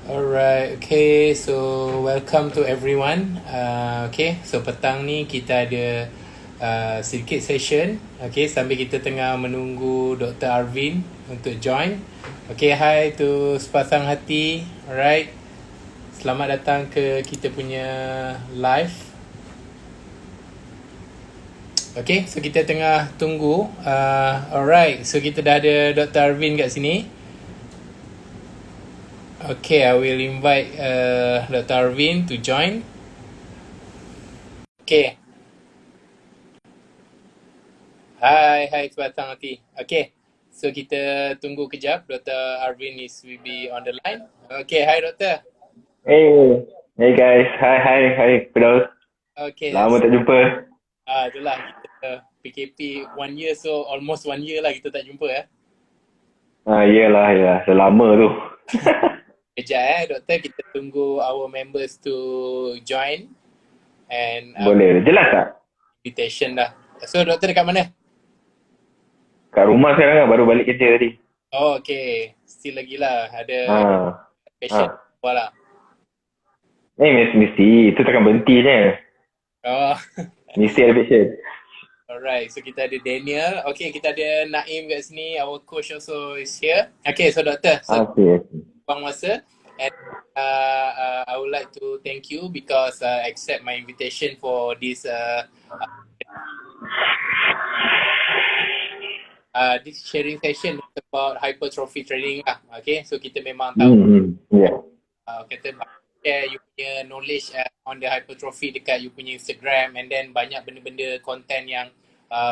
Alright, okay. So welcome to everyone. Okay, so petang ni kita ada sedikit session. Okay, sambil kita tengah menunggu Dr. Arvin untuk join. Okay, hi to sepasang hati. Alright, selamat datang ke kita punya live. Okay, so kita tengah tunggu. Alright, so kita dah ada Dr. Arvin kat sini. Okay, I will invite Dr. Arvin to join. Okay. Hi sepasang hati. Okay, so kita tunggu kejap. Dr. Arvin will be on the line. Okay, hi Doktor. Hey guys, hi Firdaus. Okay, Lama tak jumpa. itulah kita PKP 1 year, so almost 1 year lah kita tak jumpa ya. Yelah, dah lama tu. Kejap Doktor, kita tunggu our members to join and Boleh, jelas tak? invitation dah. So Doktor dekat mana? Kat rumah sekarang lah, baru balik kerja tadi. Oh, okay. Still lagi lah. Ada patient. Lah. Mesti. Itu takkan berhenti je. Oh. Mesti ada patient. Alright. So, kita ada Daniel. Okay, kita ada Naim kat sini. Our coach also is here. Okay, so Doktor. So, buang masa. And I would like to thank you because accept my invitation for this this sharing session about hypertrophy training lah. Okay, so kita memang tahu kata share you punya knowledge on the hypertrophy dekat you punya Instagram, and then banyak benda-benda content yang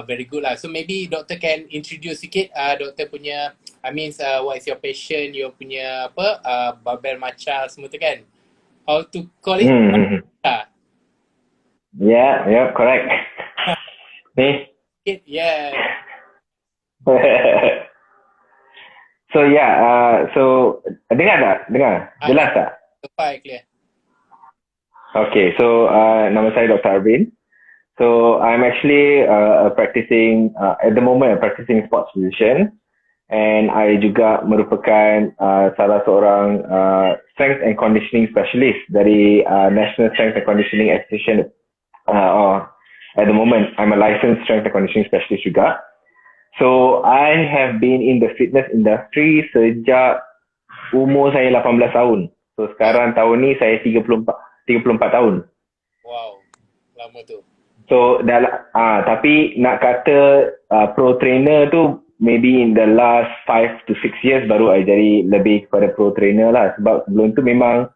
very good lah. So maybe Doktor can introduce sikit Doktor punya, what is your passion, your punya barbell matcha semua tu kan? How to call it? Yeah, correct. Ni. Yeah. So dengar tak? Jelas tak? Tepat, clear. Okay, so nama saya Dr. Arvin. So I'm actually at the moment a practicing sports physician, and I juga merupakan salah seorang strength and conditioning specialist dari National Strength and Conditioning Association. At the moment, I'm a licensed strength and conditioning specialist juga. So I have been in the fitness industry sejak umur saya 18 tahun. So sekarang tahun ni saya 34 tahun. Wow, lama tu. So tapi nak kata pro trainer tu maybe in the last 5 to 6 years baru I jadi lebih kepada pro trainer lah. Sebab sebelum tu memang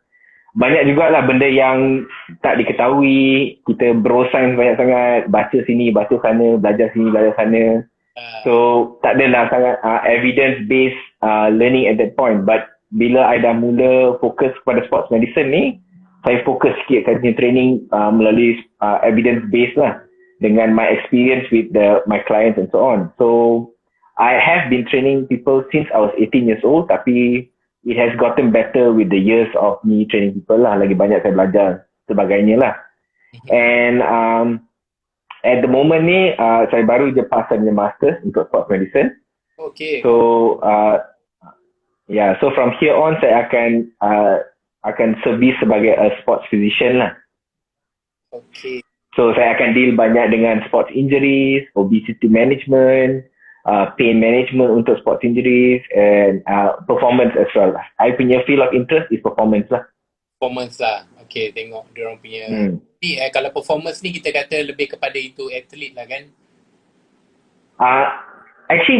banyak jugalah benda yang tak diketahui. Kita bro science banyak sangat, baca sini, baca sana, belajar sini, belajar sana. So tak adalah sangat evidence based learning at that point. But bila I dah mula fokus kepada sports medicine ni, saya fokus sikit kat training melalui evidence based lah, dengan my experience with my clients and so on. So I have been training people since I was 18 years old, tapi it has gotten better with the years of me training people lah. Lagi banyak saya belajar sebagainya lah. And at the moment ni saya baru je pass punya masters untuk sports medicine. Okay. So so from here on saya akan servis sebagai a sports physician lah. Okay. So saya akan deal banyak dengan sports injuries, obesity management, pain management untuk sports injuries, and performance as well lah. I punya field of interest is performance lah. Performance lah. Okay, tengok diorang punya. Kalau performance ni kita kata lebih kepada itu atlet lah kan? Actually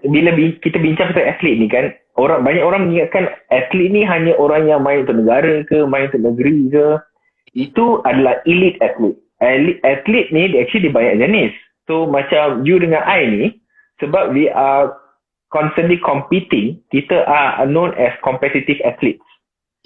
bila kita bincang pasal atlet ni kan, banyak orang mengingatkan atlet ni hanya orang yang main untuk negara ke, main untuk negeri ke. Itu adalah elite atlet. Atlet ni actually banyak jenis. So macam you dengan I ni, sebab we are constantly competing, kita are known as competitive athletes.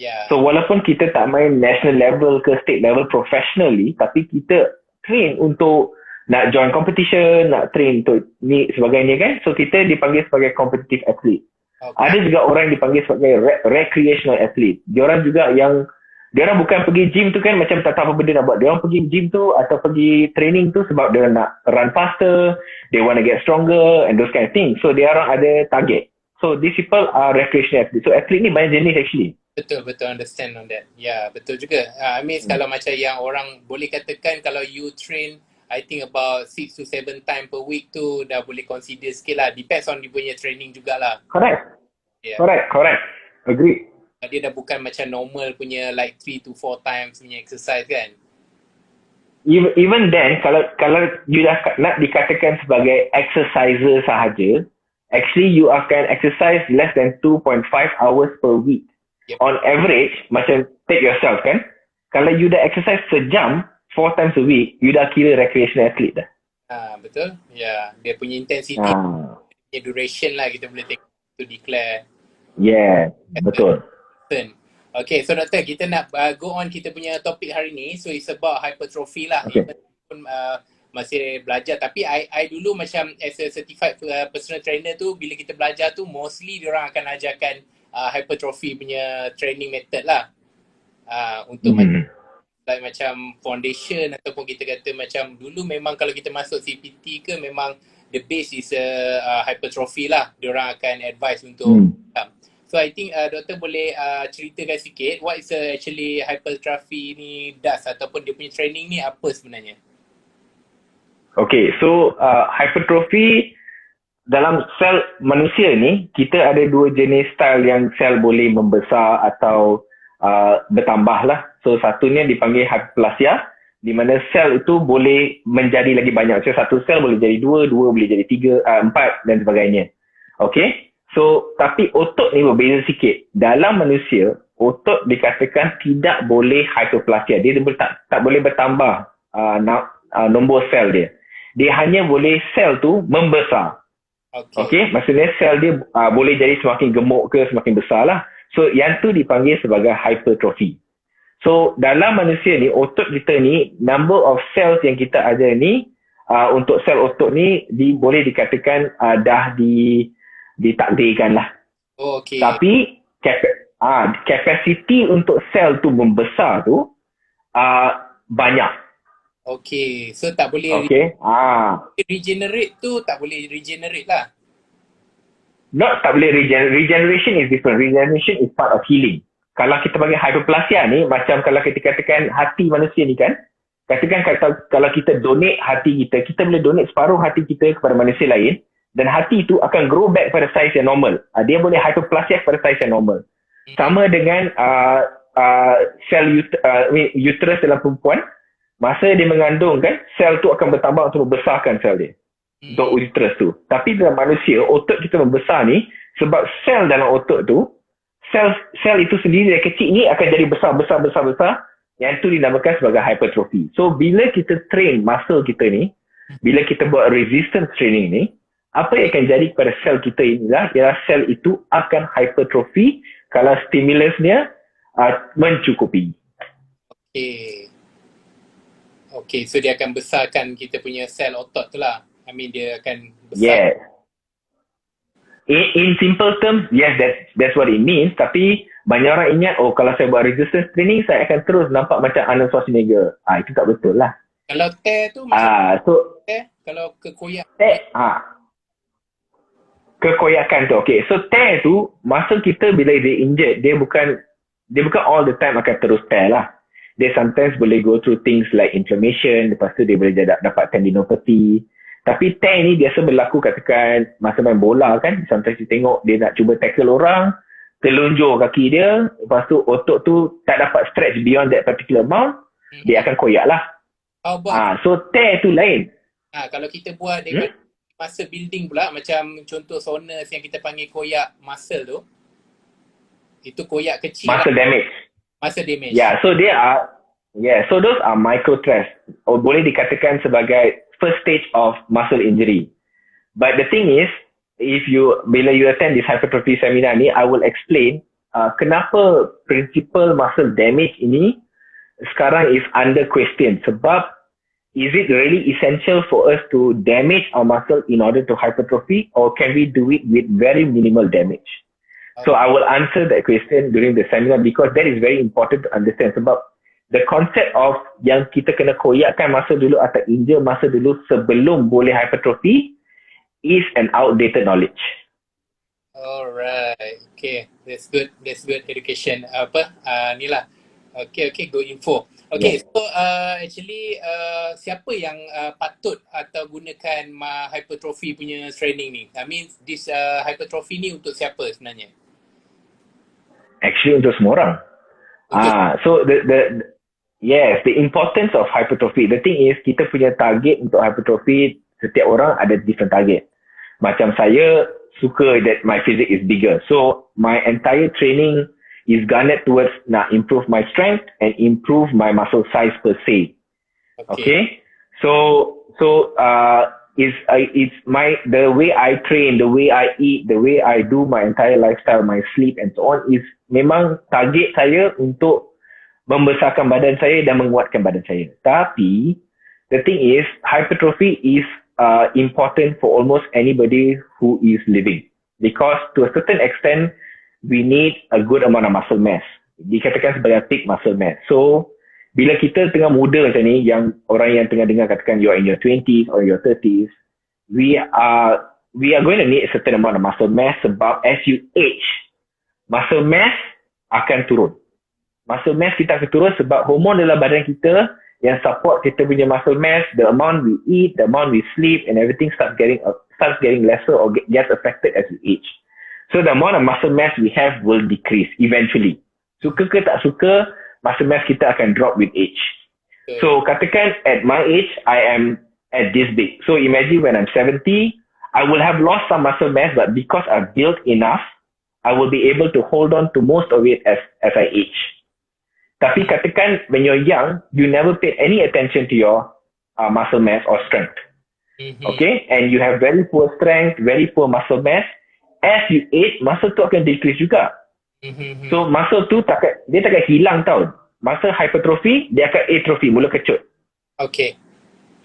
Yeah. So walaupun kita tak main national level ke state level professionally, tapi kita train untuk nak join competition, nak train untuk ni sebagainya kan. So kita dipanggil sebagai competitive athlete. Okay. Ada juga orang yang dipanggil sebagai recreational athlete. Diorang juga yang diorang bukan pergi gym tu kan macam tak tahu apa benda nak buat. Diorang pergi gym tu atau pergi training tu sebab diorang nak run faster, they want to get stronger and those kind of things. So diorang ada target. So these people are recreational athletes. So athlete ni banyak jenis actually. Betul understand on that. Ya, betul juga. I mean kalau macam yang orang boleh katakan kalau you train I think about 6 to 7 time per week tu dah boleh consider sikit lah. Depends on dia punya training jugalah. Correct. Yeah. Correct. Agree. Dia dah bukan macam normal punya like 3 to 4 times punya exercise kan. Even then, kalau you dah nak dikatakan sebagai exerciser sahaja, actually you akan exercise less than 2.5 hours per week. Yep. On average, macam take yourself kan, kalau you dah exercise sejam 4 times a week, you dah kira recreational athlete dah. Betul. Ya, dia punya intensity, punya duration lah kita boleh tengok to declare. Yeah, betul. Okay, so doktor, kita nak go on kita punya topik hari ni. So it's about hypertrophy lah. Okay. Pun masih belajar, tapi I dulu macam as a certified personal trainer tu, bila kita belajar tu mostly diorang akan ajarkan hypertrophy punya training method lah. Untuk macam foundation ataupun kita kata macam dulu memang kalau kita masuk CPT ke memang the base is hypertrophy lah. Diorang akan advise untuk so I think doktor boleh ceritakan sikit what is actually hypertrophy ni does ataupun dia punya training ni apa sebenarnya? Okay, so hypertrophy dalam sel manusia ni, kita ada dua jenis style yang sel boleh membesar atau bertambah lah. So satunya dipanggil hyperplasia, di mana sel itu boleh menjadi lagi banyak. So satu sel boleh jadi dua boleh jadi tiga, empat dan sebagainya. Okay, so tapi otot ni berbeza sikit. Dalam manusia, otot dikatakan tidak boleh hyperplasia. Dia tak boleh bertambah nombor sel dia. Dia hanya boleh sel tu membesar. Okay, maksudnya sel dia boleh jadi semakin gemuk ke semakin besar lah. So yang tu dipanggil sebagai hypertrophy. So dalam manusia ni, otot kita ni, number of cells yang kita ada ni, untuk sel otot ni boleh dikatakan dah ditakdirkan lah. Okay. Tapi capacity untuk sel tu membesar tu banyak. Okay, so tak boleh regenerate tu tak boleh regenerate lah. Tak boleh regeneration is different. Regeneration is part of healing. Kalau kita bagi hyperplasia ni, macam kalau kita katakan hati manusia ni kan, katakan kalau kita donate hati kita, kita boleh donate separuh hati kita kepada manusia lain, dan hati tu akan grow back pada saiz yang normal. Dia boleh hyperplasia pada saiz yang normal. Sama dengan sel uterus dalam perempuan, masa dia mengandung kan, sel tu akan bertambah untuk membesarkan sel dia. Untuk uterus tu. Tapi dalam manusia, otot kita membesar ni, sebab sel dalam otot tu, sel itu sendiri yang kecil ni akan jadi besar. Yang tu dinamakan sebagai hypertrophy. So, bila kita train muscle kita ni, bila kita buat resistance training ni, apa yang akan jadi kepada sel kita inilah, ialah sel itu akan hypertrophy kalau stimulusnya mencukupi. Okay, so dia akan besarkan kita punya sel otot tu lah. I mean dia akan besar. Yes. In simple terms, yes, that's what it means. Tapi banyak orang ingat, kalau saya buat resistance training, saya akan terus nampak macam Arnold Schwarzenegger. Itu tak betul lah. Kalau tear tu kalau kekoyak. Kekoyakan tu. Okay, so tear tu, muscle kita bila dia injured, dia bukan all the time akan terus tear lah. Dia sometimes boleh go through things like inflammation, lepas tu dia boleh dapat tendinopathy. Tapi tear ni biasa berlaku katakan masa main bola kan, sometimes you tengok dia nak cuba tackle orang, telunjuk kaki dia, lepas tu otot tu tak dapat stretch beyond that particular amount, dia akan koyak lah. So tear tu lain. Kalau kita buat muscle building pula, macam contoh sonus yang kita panggil koyak muscle tu, itu koyak kecil muscle damage. Muscle damage. So those are micro tears. Boleh dikatakan sebagai first stage of muscle injury. But the thing is, bila you attend this hypertrophy seminar ni, I will explain kenapa principal muscle damage ini sekarang is under question. Sebab, is it really essential for us to damage our muscle in order to hypertrophy, or can we do it with very minimal damage? So I will answer that question during the seminar because that is very important to understand. Sebab the concept of yang kita kena koyakkan masa dulu atau injure masa dulu sebelum boleh hypertrophy is an outdated knowledge. Alright, Okay, that's good. That's good education. Ni lah. Okay, good info. Okay, Yeah. so actually siapa yang patut atau gunakan hypertrophy punya training ni? I mean, this hypertrophy ni untuk siapa sebenarnya? Actually untuk semua orang. So yes, the importance of hypertrophy. The thing is, kita punya target untuk hypertrophy, setiap orang ada different target. Macam saya suka that my physique is bigger. So my entire training is garnered towards improve my strength and improve my muscle size per se. Okay. So it's the way I train, the way I eat, the way I do my entire lifestyle, my sleep and so on is memang target saya untuk membesarkan badan saya dan menguatkan badan saya. Tapi the thing is, hypertrophy is important for almost anybody who is living, because to a certain extent we need a good amount of muscle mass. Dikatakan sebagai peak muscle mass. So bila kita tengah muda macam ni, yang orang yang tengah dengar katakan you are in your 20s or your 30s, we are going to need a certain amount of muscle mass, sebab as you age, muscle mass akan turun. Muscle mass kita akan turun sebab hormon dalam badan kita yang support kita punya muscle mass, the amount we eat, the amount we sleep and everything starts getting lesser or gets affected as we age. So the amount of muscle mass we have will decrease eventually. Suka ke tak suka, muscle mass kita akan drop with age. So katakan at my age, I am at this big. So imagine when I'm 70, I will have lost some muscle mass, but because I've built enough, I will be able to hold on to most of it as I age. Tapi katakan when you're young, you never paid any attention to your muscle mass or strength. Okay? And you have very poor strength, very poor muscle mass. As you age, muscle tu akan decrease juga. So muscle tu dia takkan hilang tau. Muscle hypertrophy, dia akan atrophy, mula kecut. Okay.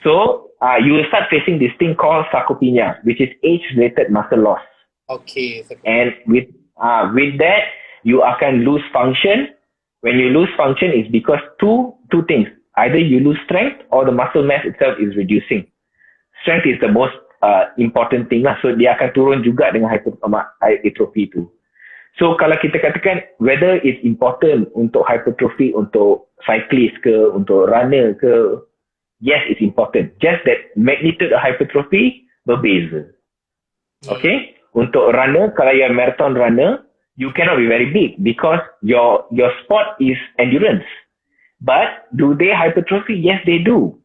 So you will start facing this thing called sarcopenia, which is age-related muscle loss. Okay. And with that, you akan lose function. When you lose function, it's because two things. Either you lose strength or the muscle mass itself is reducing. Strength is the most important thing lah. So dia akan turun juga dengan hypertrophy tu. So kalau kita katakan whether it's important untuk hypertrophy untuk cyclist ke, untuk runner ke, yes, it's important. Just that magnitude of hypertrophy berbeza. Okay? Untuk runner, kalau you're marathon runner, you cannot be very big because your sport is endurance. But do they hypertrophy? Yes, they do.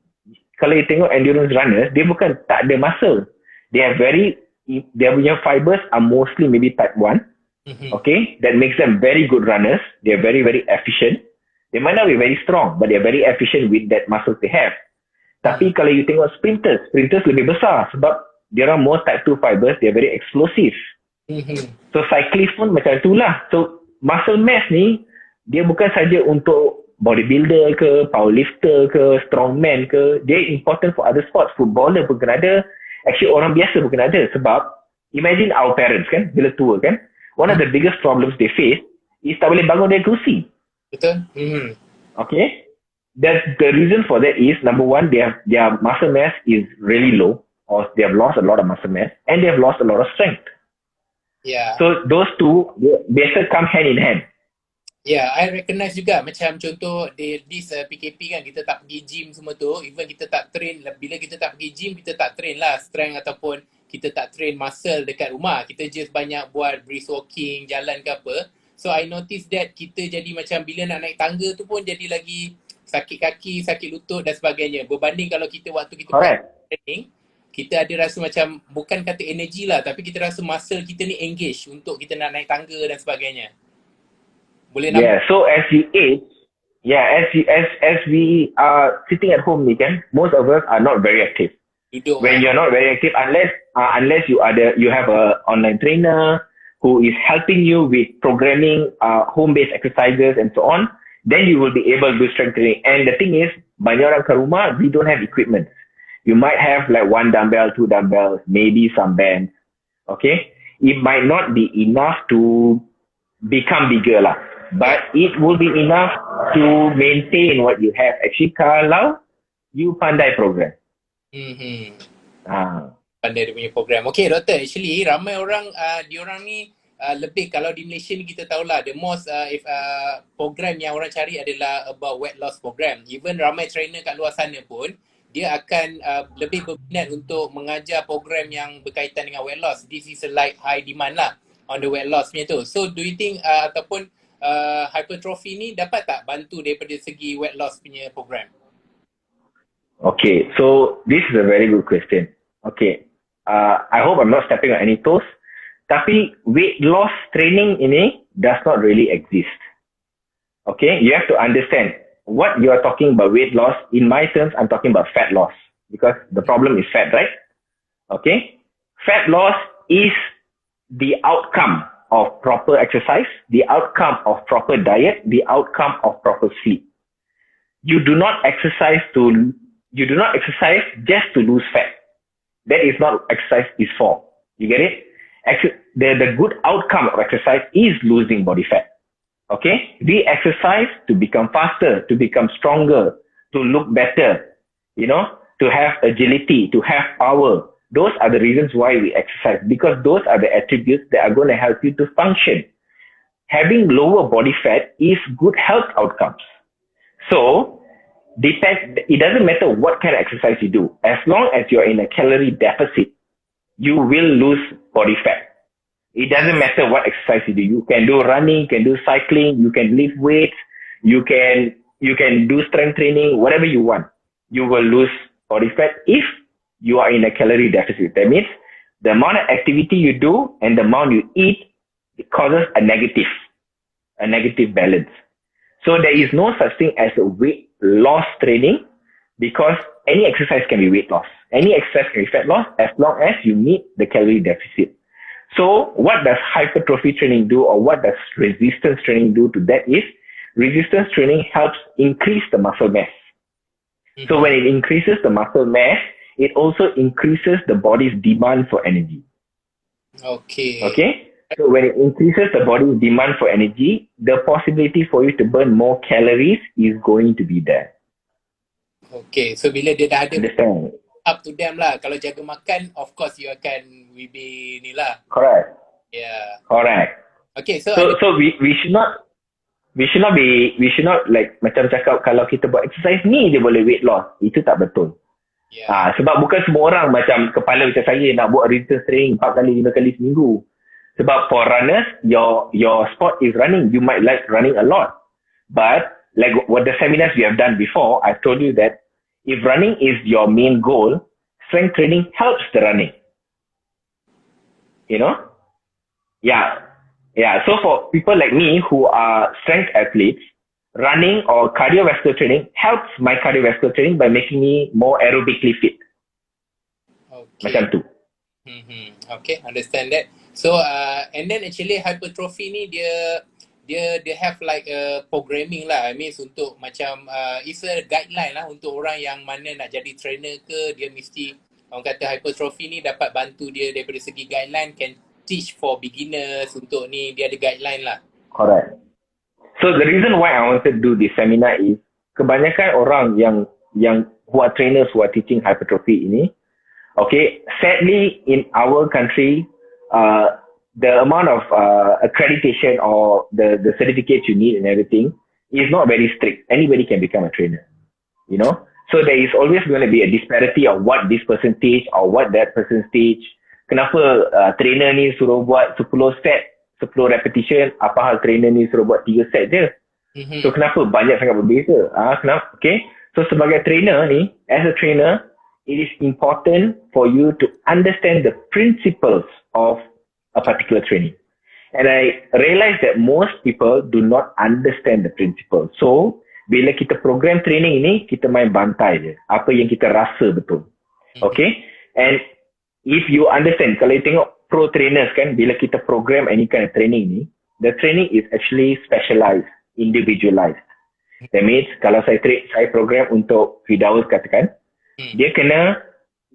Kalau you tengok endurance runners, dia bukan tak ada muscle. Their punya fibers are mostly maybe type 1. Okay, that makes them very good runners. They're very, very efficient. They might not be very strong, but they're very efficient with that muscle they have. Tapi kalau you tengok sprinters lebih besar sebab dia orang more type 2 fibers, they're very explosive. So cyclist pun macam itulah. So muscle mass ni, dia bukan saja untuk bodybuilder ke, powerlifter ke, strongman ke, dia important for other sports. Footballer pun kena ada. Actually orang biasa pun kena ada sebab imagine our parents kan, bila tua kan, one of the biggest problems they face is tak boleh bangun dari kerusi. Betul. Okay. The reason for that is, number one, their muscle mass is really low, or they have lost a lot of muscle mass, and they have lost a lot of strength. Yeah. So those two biasa come hand in hand. Yeah, I recognize juga macam contoh this PKP kan, kita tak pergi gym semua tu, even kita tak train, bila kita tak pergi gym, kita tak train lah strength ataupun kita tak train muscle dekat rumah. Kita just banyak buat brisk walking, jalan ke apa. So I notice that kita jadi macam bila nak naik tangga tu pun jadi lagi sakit kaki, sakit lutut dan sebagainya. Berbanding kalau kita waktu kita buat training, kita ada rasa macam bukan kata energy lah, tapi kita rasa muscle kita ni engage untuk kita nak naik tangga dan sebagainya. Boleh nampak? Yeah, so as you age, as we are sitting at home ni kan, most of us are not very active. When you're not very active, unless you have a online trainer who is helping you with programming home-based exercises and so on, then you will be able to do strength training. And the thing is, banyak orang kat rumah, we don't have equipment. You might have like 1 dumbbell, 2 dumbbells, maybe some bands. Okay? It might not be enough to become bigger lah. But it will be enough to maintain what you have. Actually, kalau you pandai program. Pandai dia punya program. Okay, doktor. Actually, ramai orang, diorang ni lebih kalau di Malaysia ni kita tahulah the most program yang orang cari adalah about weight loss program. Even ramai trainer kat luar sana pun dia akan lebih berminat untuk mengajar program yang berkaitan dengan weight loss. This is like high demand lah on the weight loss punya tu. So do you think ataupun hypertrophy ni dapat tak bantu daripada segi weight loss punya program? Okay, so this is a very good question. Okay, I hope I'm not stepping on any toes. Tapi weight loss training ini does not really exist. Okay, you have to understand what you are talking about weight loss. In my terms, I'm talking about fat loss because the problem is fat, right? Okay, fat loss is the outcome of proper exercise, the outcome of proper diet, the outcome of proper sleep. You do not exercise just to lose fat. That is not what exercise is for. You get it? The good outcome of exercise is losing body fat. Okay? We exercise to become faster, to become stronger, to look better, to have agility, to have power. Those are the reasons why we exercise, because those are the attributes that are going to help you to function. Having lower body fat is good health outcomes. So, it doesn't matter what kind of exercise you do. As long as you're in a calorie deficit, you will lose body fat. It doesn't matter what exercise you do. You can do running, you can do cycling, you can lift weights, you can do strength training, whatever you want. You will lose body fat if you are in a calorie deficit. That means the amount of activity you do and the amount you eat, it causes a negative balance. So there is no such thing as a weight loss training because any exercise can be weight loss. Any exercise can be fat loss as long as you meet the calorie deficit. So what does hypertrophy training do, or what does resistance training do to that is, resistance training helps increase the muscle mass. Mm-hmm. So when it increases the muscle mass, it also increases the body's demand for energy. Okay? So when it increases the body's demand for energy, the possibility for you to burn more calories is going to be there. Okay, so bila dia dah ada up to them lah. Kalau jaga makan, of course you akan be ni lah. Correct. Yeah. Correct. Okay, so we should not like macam cakap kalau kita buat exercise ni dia boleh weight loss. Itu tak betul. Yeah. Sebab bukan semua orang macam kepala macam saya nak buat resistance training 4 kali 5 kali seminggu. Sebab for runners, your sport is running. You might like running a lot. But like what the seminars we have done before, I've told you that if running is your main goal, strength training helps the running. Yeah. So for people like me who are strength athletes, running or cardiovascular training helps my cardiovascular training by making me more aerobically fit. Okay. Macam tu. Okay, understand that. So and then actually hypertrophy ni dia have like a programming lah. I mean untuk macam it's a guideline lah untuk orang yang mana nak jadi trainer ke, dia mesti orang kata hypertrophy ni dapat bantu dia daripada segi guideline, can teach for beginners untuk ni, dia ada guideline lah. Correct. So the reason why I wanted to do this seminar is kebanyakan orang yang who are trainers who are teaching hypertrophy ini, okay, sadly in our country, the amount of accreditation or the certificates you need and everything is not very strict. Anybody can become a trainer, So there is always going to be a disparity of what this person teach or what that person teach. Kenapa trainer ni suruh buat 10 set, 10 repetition, apa hal trainer ni suruh buat 3 set je? So kenapa banyak sangat berbeza? Kenapa? Okay. So sebagai trainer ni, as a trainer, it is important for you to understand the principles of a particular training. And I realize that most people do not understand the principles. So, bila kita program training ni, kita main bantai je. Apa yang kita rasa betul. Okay? And if you understand, kalau you tengok pro trainers kan, bila kita program any kind of training ni, the training is actually specialized, individualized. That means, kalau saya program untuk Firdaus katakan, dia kena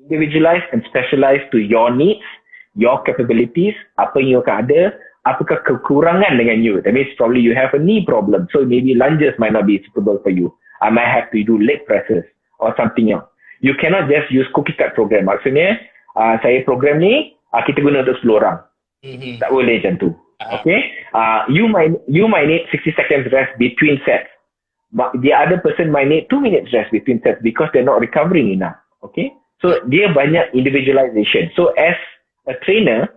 individualized and specialized to your needs, your capabilities, apa yang you akan ada, apakah kekurangan dengan you. That means probably you have a knee problem, so maybe lunges might not be suitable for you. I might have to do leg presses or something else. You cannot just use cookie cut program. Maksudnya, saya program ni, kita guna untuk 10 orang. Tak boleh macam tu. Okay, you might need 60 seconds rest between sets, but the other person might need 2 minutes rest between sets because they're not recovering enough. Okay, so dia banyak individualization. So as a trainer,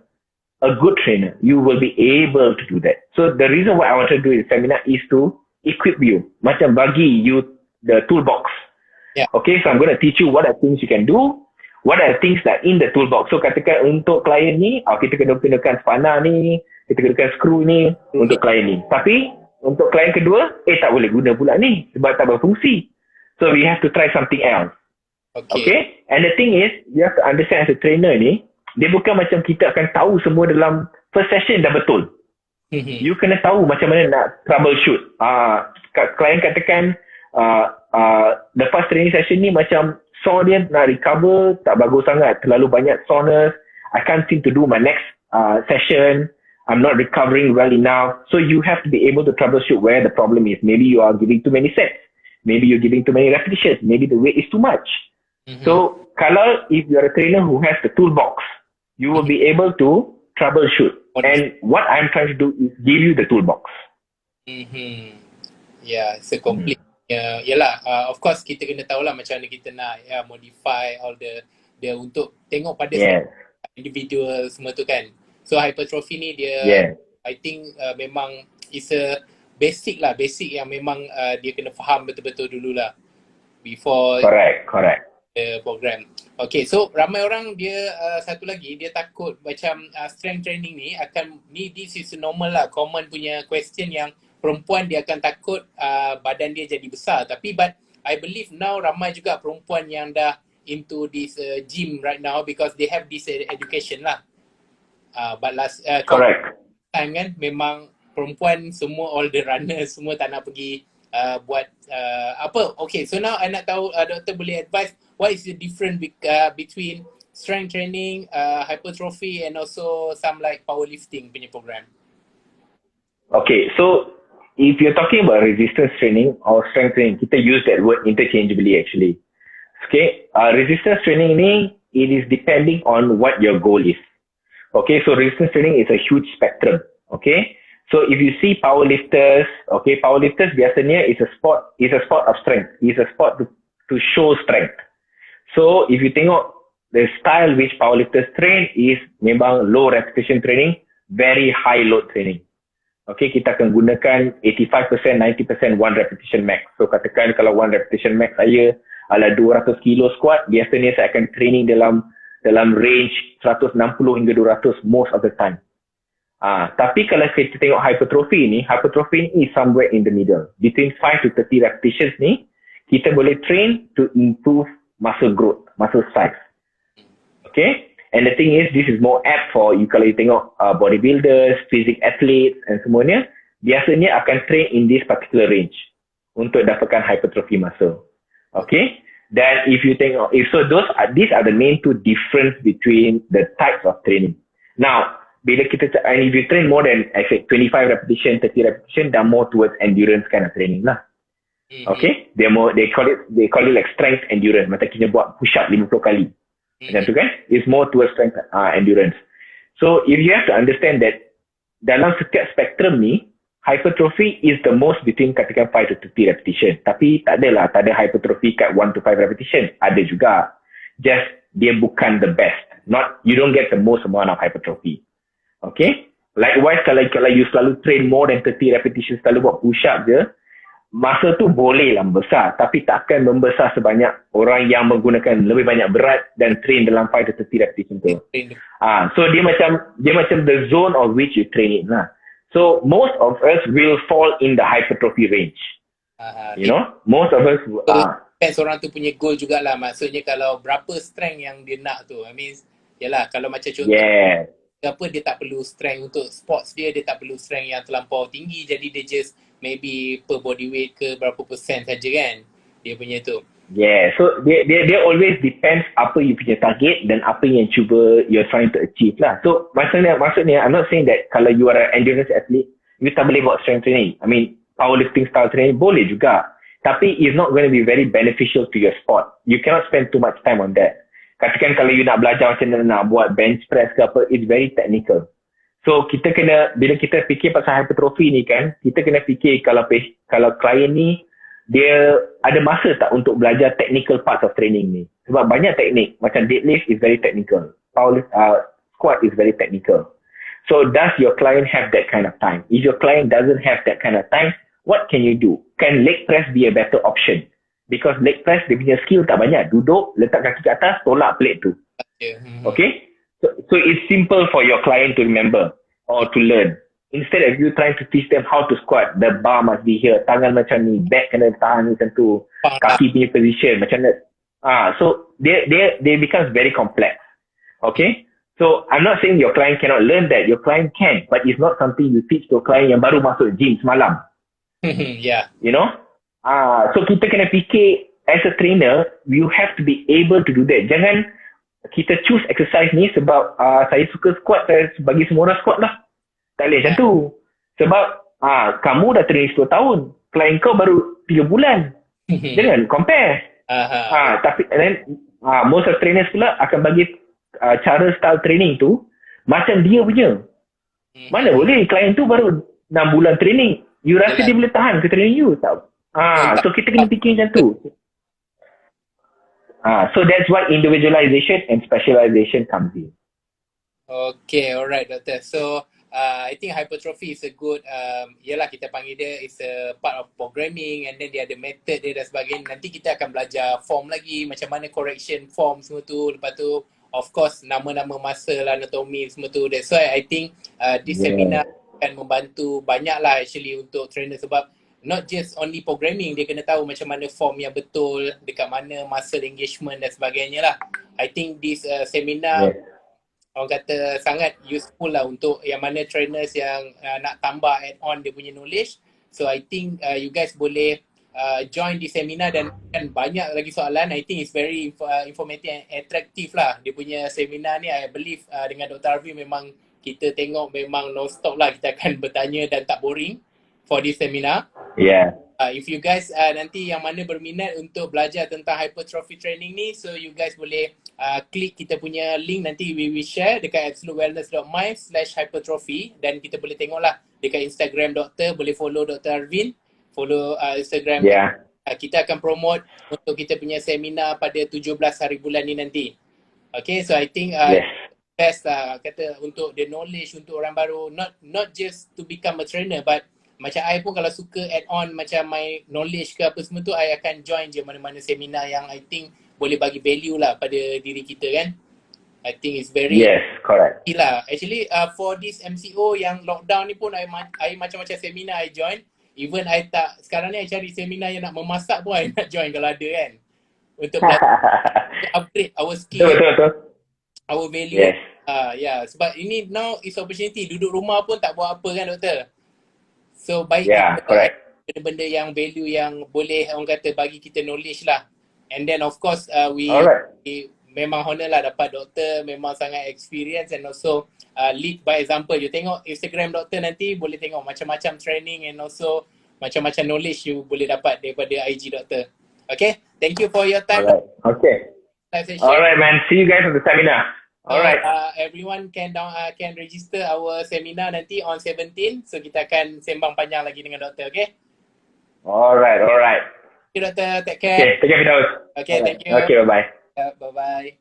a good trainer, you will be able to do that. So the reason why I want to do this seminar is to equip you, macam bagi you the toolbox. Yeah. Okay, so I'm going to teach you what are things you can do, what are things that in the toolbox. So katakan untuk klien ni, kita kena gunakan spana ni, kita gunakan skru ni untuk klien ni. Tapi untuk klien kedua, tak boleh guna pula ni sebab tak berfungsi. So we have to try something else. Okay? And the thing is, you have to understand as a trainer ni, dia bukan macam kita akan tahu semua dalam first session dah betul. You kena tahu macam mana nak troubleshoot. Klien katakan, lepas training session ni macam sore dia nak recover tak bagus sangat, terlalu banyak soreness, I can't seem to do my next session, I'm not recovering well enough. So you have to be able to troubleshoot where the problem is. Maybe you are giving too many sets, maybe you're giving too many repetitions, maybe the weight is too much. So kalau if you're a trainer who has the toolbox, you will be able to troubleshoot. And what I'm trying to do is give you the toolbox. Yeah, it's a complete. Yalah, of course kita kena tahulah macam mana kita nak modify all the untuk tengok pada individual semua tu kan. So hypertrophy ni dia I think memang is a basic yang memang dia kena faham betul-betul dululah before correct the program. Okay, so ramai orang dia satu lagi dia takut macam strength training ni this is normal lah, common punya question yang perempuan dia akan takut badan dia jadi besar. Tapi but I believe now ramai juga perempuan yang dah into this gym right now because they have this education lah. But last correct time kan memang perempuan semua all the runners semua tak nak pergi buat apa. Okay, so now I nak tahu doktor boleh advise what is the difference between strength training, hypertrophy and also some like powerlifting punya program. Okay, so if you're talking about resistance training or strength training, kita use that word interchangeably actually. Okay, resistance training ni, it is depending on what your goal is. Okay, so resistance training is a huge spectrum. Okay, so if you see powerlifters, powerlifters biasanya is a sport of strength. It's a sport to show strength. So if you tengok the style which powerlifters train is memang low repetition training, very high load training. Okay, kita akan gunakan 85%, 90% one repetition max. So katakan kalau one repetition max saya adalah 200 kilo squat, biasanya saya akan training dalam range 160 hingga 200 most of the time. Tapi kalau kita tengok hypertrophy ni is somewhere in the middle. Between 5 to 30 repetitions ni, kita boleh train to improve muscle growth, muscle size. Okay? And the thing is, this is more apt for you kalau you tengok bodybuilders, physique athletes and semuanya, biasanya akan train in this particular range untuk dapatkan hypertrophy muscle. Okay? Then if you tengok, these are the main two difference between the types of training. Now, bila if you train more than, I said, 25 repetition, 30 repetition, they're more towards endurance kind of training lah. Okay? They call it like strength endurance. Macam kita buat push up 50 kali. Macam tu kan? It's more towards strength endurance. So if you have to understand that dalam setiap spektrum ni, hypertrophy is the most between katakan 5 to 30 repetition. Tapi tak ada hypertrophy kat 1 to 5 repetition. Ada juga. Just dia bukan the best. You don't get the most amount of hypertrophy. Okay? Likewise, kalau you selalu train more than 30 repetition, selalu buat push up je, masa tu bolehlah membesar, tapi takkan membesar sebanyak orang yang menggunakan lebih banyak berat dan train dalam 5 to 30 repetition tu. So dia macam the zone of which you train it lah. So most of us will fall in the hypertrophy range. Most of us depends orang tu punya goal jugalah. Maksudnya kalau berapa strength yang dia nak tu. I mean, yalah kalau macam contoh dia tak perlu strength untuk sports dia tak perlu strength yang terlampau tinggi, jadi dia just maybe per body weight ke berapa persen saja kan dia punya tu. So dia always depends apa you punya target dan apa yang you're trying to achieve lah. So maksudnya I'm not saying that kalau you are an endurance athlete you tak boleh buat strength training. I mean powerlifting style training boleh juga, tapi it's not going to be very beneficial to your sport. You cannot spend too much time on that. Katakan kalau you nak belajar macam mana nak buat bench press ke apa, it's very technical. So kita kena, bila kita fikir pasal hypertrophy ni kan, kita kena fikir kalau klien ni dia ada masa tak untuk belajar technical parts of training ni. Sebab banyak teknik, macam deadlift is very technical, squat is very technical. So does your client have that kind of time? If your client doesn't have that kind of time, what can you do? Can leg press be a better option? Because leg press dia punya skill tak banyak. Duduk, letak kaki ke atas, tolak plate tu. Okay? So it's simple for your client to remember or to learn. Instead of you trying to teach them how to squat, the bar must be here, tangan macam ni, back kena tahan macam tu, kaki punya position macam ni. So they becomes very complex. Okay? So I'm not saying your client cannot learn that. Your client can, but it's not something you teach to a client yang baru masuk gym semalam. Yeah. You know? So kita kena fikir as a trainer, you have to be able to do that. Jangan kita choose exercise ni sebab saya suka squat, saya bagi semua orang squat lah. Tak boleh macam tu. Sebab kamu dah training 10 tahun, klien kau baru 3 bulan. Jangan compare. Tapi then most of trainers pula akan bagi cara style training tu macam dia punya. Mana boleh klien tu baru 6 bulan training. You rasa dia boleh tahan ke training you? Tak. So kita kena fikir macam tu. So that's why individualization and specialization comes in. Okay, alright, Doctor. So, I think hypertrophy is a good, yelah kita panggil dia is a part of programming, and then dia ada method dia dan sebagainya. Nanti kita akan belajar form lagi, macam mana correction form semua tu. Lepas tu, of course, nama-nama muscle, anatomy semua tu. That's why I think this seminar akan membantu banyak lah actually untuk trainer, sebab not just only programming, dia kena tahu macam mana form yang betul, dekat mana muscle engagement dan sebagainya lah. I think this seminar orang kata sangat useful lah untuk yang mana trainers yang nak tambah add on dia punya knowledge. So I think you guys boleh join di seminar, dan kan banyak lagi soalan. I think it's very informative and attractive lah dia punya seminar ni. I believe dengan Dr. Arvin memang kita tengok memang non-stop lah kita akan bertanya dan tak boring for this seminar. If you guys nanti yang mana berminat untuk belajar tentang hypertrophy training ni, so you guys boleh klik kita punya link, nanti we will share dekat absolutewellness.my/hypertrophy, dan kita boleh tengok lah dekat Instagram doktor, boleh follow Dr. Arvin, follow Instagram. Kita akan promote untuk kita punya seminar pada 17 hari bulan ni nanti. Okay, so I think best kata untuk the knowledge untuk orang baru, not just to become a trainer, but macam I pun kalau suka add on macam my knowledge ke apa semua tu, I akan join je mana-mana seminar yang I think boleh bagi value lah pada diri kita kan. I think it's very correct lah. Actually for this MCO yang lockdown ni pun I macam-macam seminar I join. Even I tak, sekarang ni I cari seminar yang nak memasak pun I nak join kalau ada kan. Untuk upgrade our skill, our value. Sebab ini now is opportunity. Duduk rumah pun tak buat apa kan doktor. So baik benda-benda yang value yang boleh orang kata bagi kita knowledge lah. And then of course we memang honor lah dapat doktor memang sangat experience, and also lead by example. You tengok Instagram doktor nanti boleh tengok macam-macam training and also macam-macam knowledge you boleh dapat daripada IG doktor. Okay, thank you for your time. Alright man, see you guys at the seminar. Alright. Everyone can register our seminar nanti on 17. So kita akan sembang panjang lagi dengan doktor, okay? Alright. Thank you doktor, take care. Okay, take care Firdaus. Okay, thank you. Okay, bye-bye. Bye-bye.